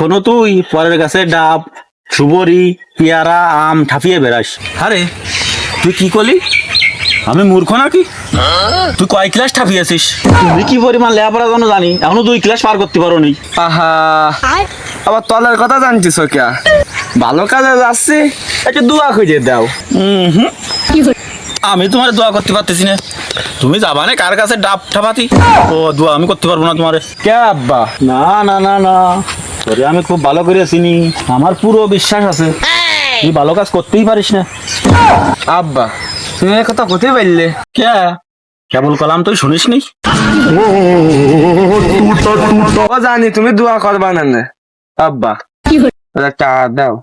কোনো তুই পরের গাছে ডাব সুবরি পেয়ারা আম ঠাপিয়ে বেড়াস। আরে তুই কি করলি? আমি মূর্খ নাকি? তুই কয় ক্লাস ঠাপিয়েছিস? তুমি কি পরিমাণ লেখাপড়া জানো জানি, এখনো 2 ক্লাস পার করতে পারো নি। আহা, আবার তলের কথা জানছিস কে? ভালো কাজে যাচ্ছি, একটু দোয়া খুঁজে দাও। আমি তোমার দোয়া করতে পারতেছি না। তুমি যাবা না কার কাছে ডাব ঠাপাতি? ও দোয়া আমি করতে পারবো না তোমারে। কে আব্বা? না না না না, তোরে আমি খুব ভালো করে চিনি, আমার পুরো বিশ্বাস আছে তুই ভালো কাজ করতেই পারিস না। আব্বা তুমি এই কথা কোথায় বললে? কে কেবল কলাম তুই শুনিস নি? ও জানি তুমি দোয়া করবা না নে। আব্বা একটা দাও।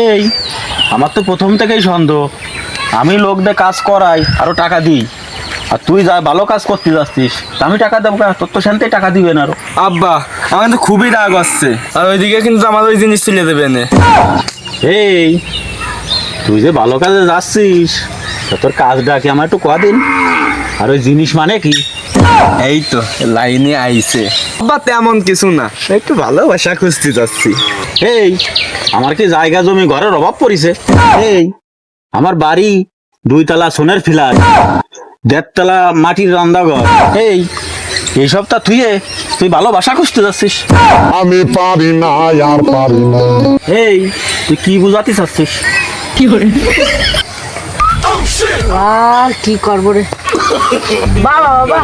এই আমার তো প্রথম থেকেই সন্দেহ, আমি লোক দিয়ে কাজ করাই আরো টাকা দিই, আর তুই যা ভালো কাজ করতে যাচ্ছিস আমি টাকা দেবো কেন? তোর তো শান্তি টাকা দিবে না আরো। আব্বা আমার তো খুবই রাগ আসছে, আর ওইদিকে কিন্তু আমার ওই জিনিস তুলে দেবে না। এই তুই যে ভালো কাজে যাচ্ছিস তা তোর কাজটা কি আমার একটু কদিন, আর ওই জিনিস মানে কি? এই তো লাইনে আইছে। আব্বা তেমন কিছু না, একটু ভালোবাসা খুঁজতে যাচ্ছি। এই আমার কি জায়গা জমি ঘরের অভাব পড়িছে? এই আমার বাড়ি 2 তলা সোনের ফ্ল্যাট, 1.5 তলা মাটির রান্নাঘর। এইসব তা তুই ভালোবাসা খুঁজতে যাচ্ছিস? আমি পারি না আর পারি না। এই তুই কি বুঝাতে চাচ্ছিস? আর কি করবো রে বাবা বাবা,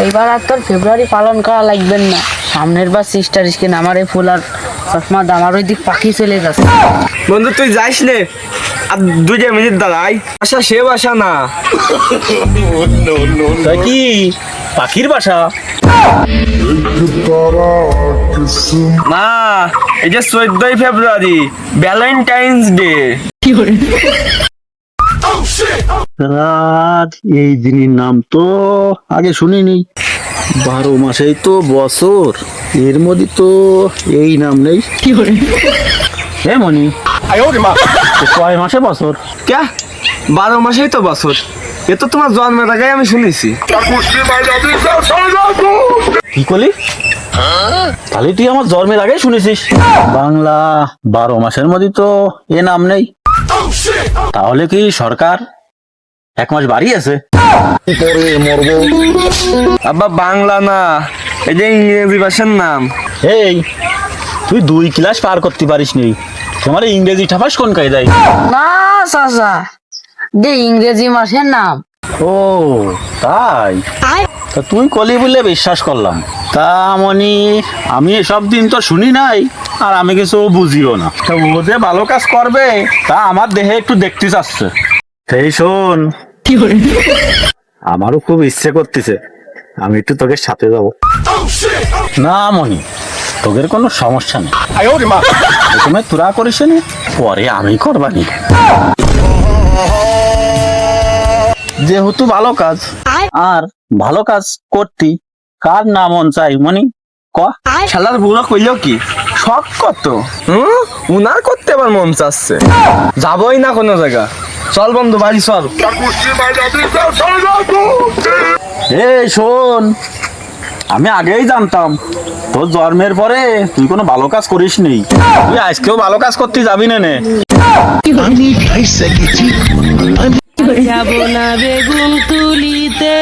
এইবার আর তোর ফেব্রুয়ারি পালন করা লাগবেন না। সামনের বার 6 তারিখ কিনা আমার এই ফুল আর চশমা দামার ওই দিক পাখি চলে যাচ্ছে। বন্ধু তুই যাইস নে, আর 2 মিনিট দাঁড়াই। আশা সে বাসা না। তাই কি পাখির বাসা? না, এই যে 14ই ফেব্রুয়ারি ভ্যালেন্টাইন্স ডে। এই দিনের নাম তো আগে শুনিনি। 12 মাসেই তো বছর, এর মধ্যে তো এই নাম নেই। এ মনি, কয় মাসে বছর? কে 12 মাসেই তো বছর? এ তো তোমার জন্মের আগে আমি শুনেছি। কি করলি? তাহলে তুই আমার জন্মের আগে শুনেছিস? বাংলা 12 মাসের মধ্যে তো এ নাম নেই। তাহলে কি সরকার 1 মাস বাড়িয়েছে? আব্বা বাংলা না, এই যে ইংরেজি ভাষার নাম। এই তুই 2 ক্লাস পার করতে পারিস নি, তোমার ইংরেজি ঠাপাস কোন কায়দায়? না চাচা, যে ইংরেজি মাসের নাম। ও তাই? তা তুই কলি বলে বিশ্বাস করলাম। তা মনি আমি এসব দিন তো শুনি নাই, আর আমি কিছু বুঝিও না। তা ও যে ভালো কাজ করবে তা আমার দেহে একটু দেখতে চাচ্ছে। সেই শোন, আমারও খুব ইচ্ছে করতেছে আমি একটু তোকে সাথে যাব। না মনি, তোদের কোনো সমস্যা নেই, প্রথমে তোরা করিস নি, পরে আমি করবানি। যেহেতু ভালো কাজ, আর ভালো কাজ করতি কার না মন চাই মনি ক? শালার বুড়ো কইলো কি শখ কত? উনার করতে আবার মন চাচ্ছে, যাবই না কোনো জায়গা। চল বন্ধু বাড়ি চল। এই শোন, আমি আগেই জানতাম তোর জন্মের পরে তুই কোনো ভালো কাজ করিস নি, তুই আজকেও ভালো কাজ করতে যাবি না নে। যাব না বেগুন তুলিতে।